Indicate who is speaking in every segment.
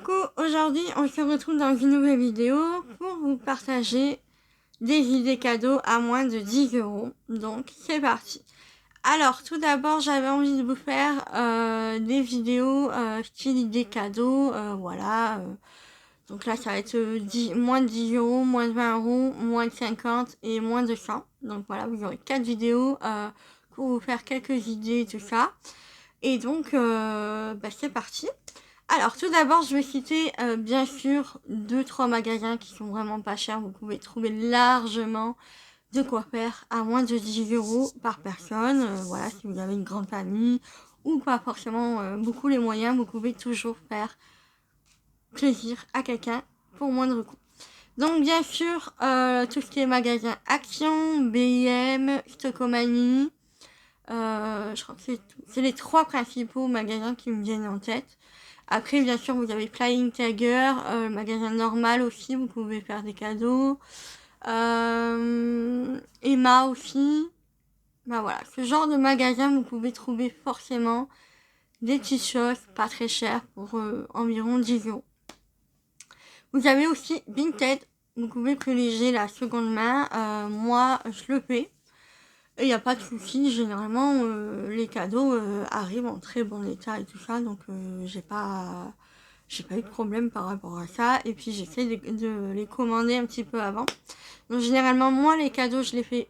Speaker 1: Coucou, aujourd'hui on se retrouve dans une nouvelle vidéo pour vous partager des idées cadeaux à moins de 10 euros. Donc c'est parti. Alors tout d'abord j'avais envie de vous faire des vidéos style idées cadeaux, voilà. Donc là ça va être moins de 10 euros, moins de 20 euros, moins de 50 et moins de 100. Donc voilà, vous aurez 4 vidéos pour vous faire quelques idées, tout ça. Et donc c'est parti. Alors tout d'abord je vais citer bien sûr 2-3 magasins qui sont vraiment pas chers. Vous pouvez trouver largement de quoi faire à moins de 10 euros par personne. Voilà, si vous avez une grande famille ou pas forcément beaucoup les moyens, vous pouvez toujours faire plaisir à quelqu'un pour moindre coût. Donc bien sûr tout ce qui est magasin Action, B&M, Stockomanie, je crois que c'est les 3 principaux magasins qui me viennent en tête. Après, bien sûr, vous avez Flying Tiger, magasin normal aussi, vous pouvez faire des cadeaux. Emma aussi. Bah voilà, ce genre de magasin, vous pouvez trouver forcément des petites choses pas très chères pour environ 10 euros. Vous avez aussi Vinted, vous pouvez privilégier la seconde main. Moi, je le fais. Et il n'y a pas de souci, généralement les cadeaux arrivent en très bon état et tout ça, donc j'ai pas eu de problème par rapport à ça. Et puis j'essaie de les commander un petit peu avant. Donc généralement moi les cadeaux je les fais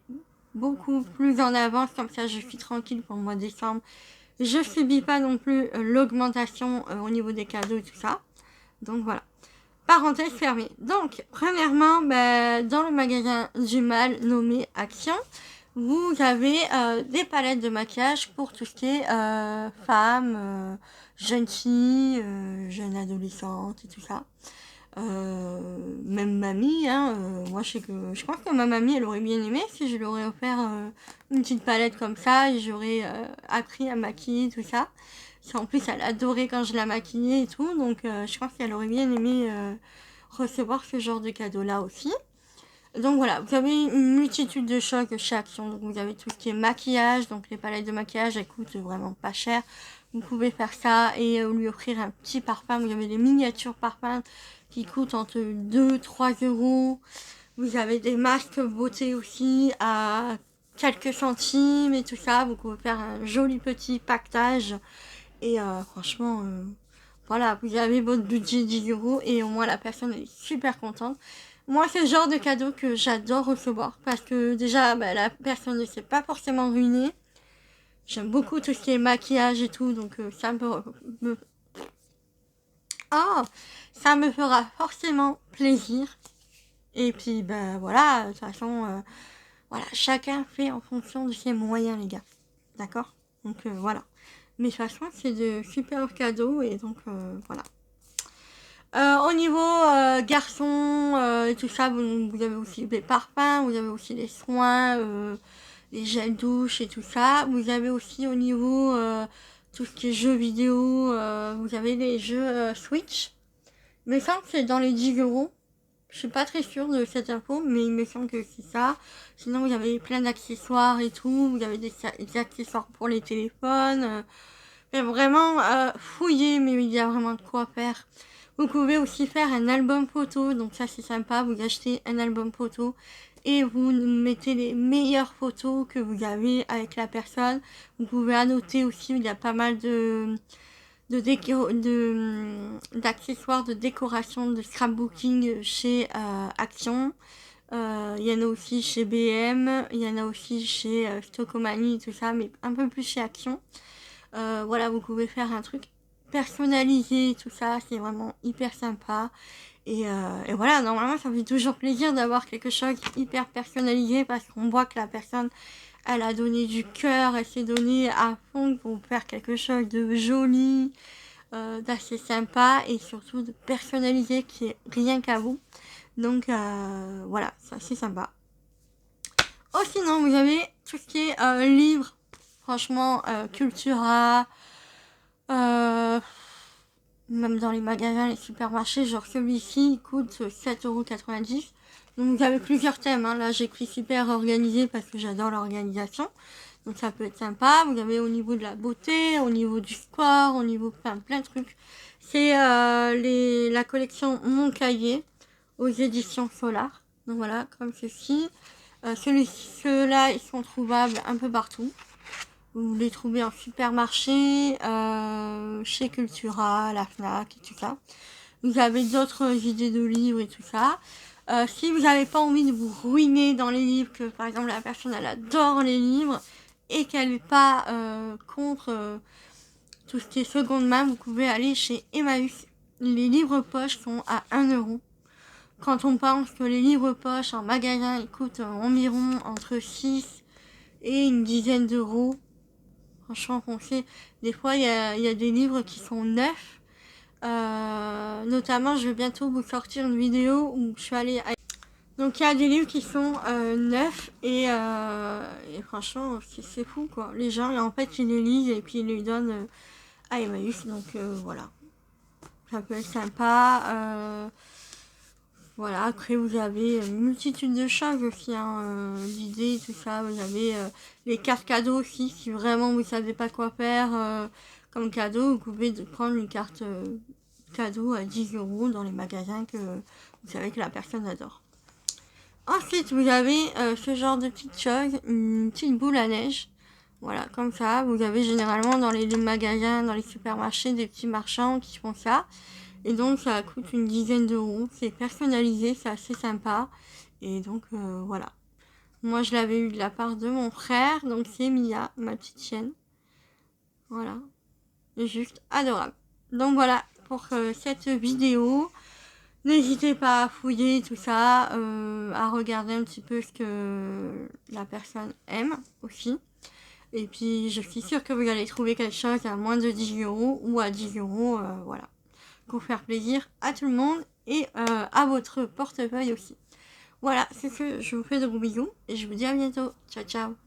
Speaker 1: beaucoup plus en avance, comme ça je suis tranquille pour le mois de décembre. Je subis pas non plus l'augmentation au niveau des cadeaux et tout ça. Donc voilà. Parenthèse fermée. Donc premièrement, dans le magasin du mal nommé Action, vous avez des palettes de maquillage pour tout ce qui est femmes, jeunes filles, jeunes adolescentes et tout ça. Même mamie, moi je pense que ma mamie elle aurait bien aimé si je lui aurais offert une petite palette comme ça et j'aurais appris à maquiller tout ça. En plus elle adorait quand je la maquillais et tout, donc je pense qu'elle aurait bien aimé recevoir ce genre de cadeau là aussi. Donc voilà, vous avez une multitude de choses chez Action. Donc vous avez tout ce qui est maquillage, donc les palettes de maquillage, elles coûtent vraiment pas cher. Vous pouvez faire ça et lui offrir un petit parfum. Vous avez des miniatures parfums qui coûtent entre 2-3 euros. Vous avez des masques beauté aussi à quelques centimes et tout ça. Vous pouvez faire un joli petit pactage. Et franchement, voilà, vous avez votre budget 10 euros et au moins la personne est super contente. Moi, c'est le genre de cadeau que j'adore recevoir parce que déjà, la personne ne s'est pas forcément ruinée. J'aime beaucoup tout ce qui est maquillage et tout, donc ça ça me fera forcément plaisir. Et puis, voilà, de toute façon, voilà, chacun fait en fonction de ses moyens, les gars. D'accord? Donc voilà. Mais de toute façon, c'est de super cadeaux et donc voilà. Au niveau garçon et tout ça, vous avez aussi des parfums, vous avez aussi les soins, les gels douche et tout ça. Vous avez aussi au niveau tout ce qui est jeux vidéo, vous avez les jeux Switch. Il me semble que c'est dans les 10 euros. Je suis pas très sûre de cette info, mais il me semble que c'est ça. Sinon, vous avez plein d'accessoires et tout. Vous avez des accessoires pour les téléphones. Vraiment fouillez, mais il y a vraiment de quoi faire. Vous pouvez aussi faire un album photo, donc ça c'est sympa, vous achetez un album photo et vous mettez les meilleures photos que vous avez avec la personne. Vous pouvez annoter aussi, il y a pas mal d'accessoires de décoration, de scrapbooking chez Action. Il y en a aussi chez B&M, il y en a aussi chez Stockomanie, tout ça, mais un peu plus chez Action. Voilà, vous pouvez faire un truc personnalisé, tout ça, c'est vraiment hyper sympa. Et voilà, normalement, ça fait toujours plaisir d'avoir quelque chose hyper personnalisé parce qu'on voit que la personne, elle a donné du cœur, elle s'est donnée à fond pour faire quelque chose de joli, d'assez sympa et surtout de personnalisé qui est rien qu'à vous. Donc voilà, ça c'est sympa. Oh, sinon, vous avez tout ce qui est livres. Franchement, Cultura, même dans les magasins, les supermarchés, genre celui-ci, il coûte 7,90 €. Donc vous avez plusieurs thèmes, Là, j'ai pris super organisé parce que j'adore l'organisation. Donc ça peut être sympa. Vous avez au niveau de la beauté, au niveau du sport, au niveau plein de trucs. C'est la collection Mon Cahier aux éditions Solar. Donc voilà, comme ceci. Ceux-là, ils sont trouvables un peu partout. Vous les trouvez en supermarché, chez Cultura, la Fnac et tout ça. Vous avez d'autres idées de livres et tout ça. Si vous n'avez pas envie de vous ruiner dans les livres, que par exemple la personne elle adore les livres et qu'elle n'est pas contre tout ce qui est seconde main, vous pouvez aller chez Emmaüs. Les livres poches sont à 1 €. Quand on pense que les livres poches en magasin ils coûtent environ entre 6 et une dizaine d'euros. Franchement, pensez, des fois il y a des livres qui sont neufs. Notamment, je vais bientôt vous sortir une vidéo où je suis allée à... Donc il y a des livres qui sont neufs et franchement c'est fou quoi. Les gens en fait ils les lisent et puis ils les donnent à Emmaüs, donc voilà. Ça peut être sympa. Voilà, après vous avez une multitude de choses aussi, d'idées, tout ça. Vous avez les cartes cadeaux aussi, si vraiment vous savez pas quoi faire comme cadeau, vous pouvez prendre une carte cadeau à 10 € dans les magasins que vous savez que la personne adore. Ensuite, vous avez ce genre de petites choses, une petite boule à neige. Voilà, comme ça. Vous avez généralement dans les magasins, dans les supermarchés, des petits marchands qui font ça. Et donc, ça coûte une dizaine d'euros. C'est personnalisé, c'est assez sympa. Et donc, voilà. Moi, je l'avais eu de la part de mon frère. Donc, c'est Mia, ma petite chienne. Voilà. C'est juste adorable. Donc, voilà pour cette vidéo. N'hésitez pas à fouiller tout ça, à regarder un petit peu ce que la personne aime aussi. Et puis je suis sûre que vous allez trouver quelque chose à moins de 10 € ou à 10 €, voilà. Pour faire plaisir à tout le monde et à votre portefeuille aussi. Voilà, c'est ce que je vous fais de gros bisous et je vous dis à bientôt. Ciao ciao.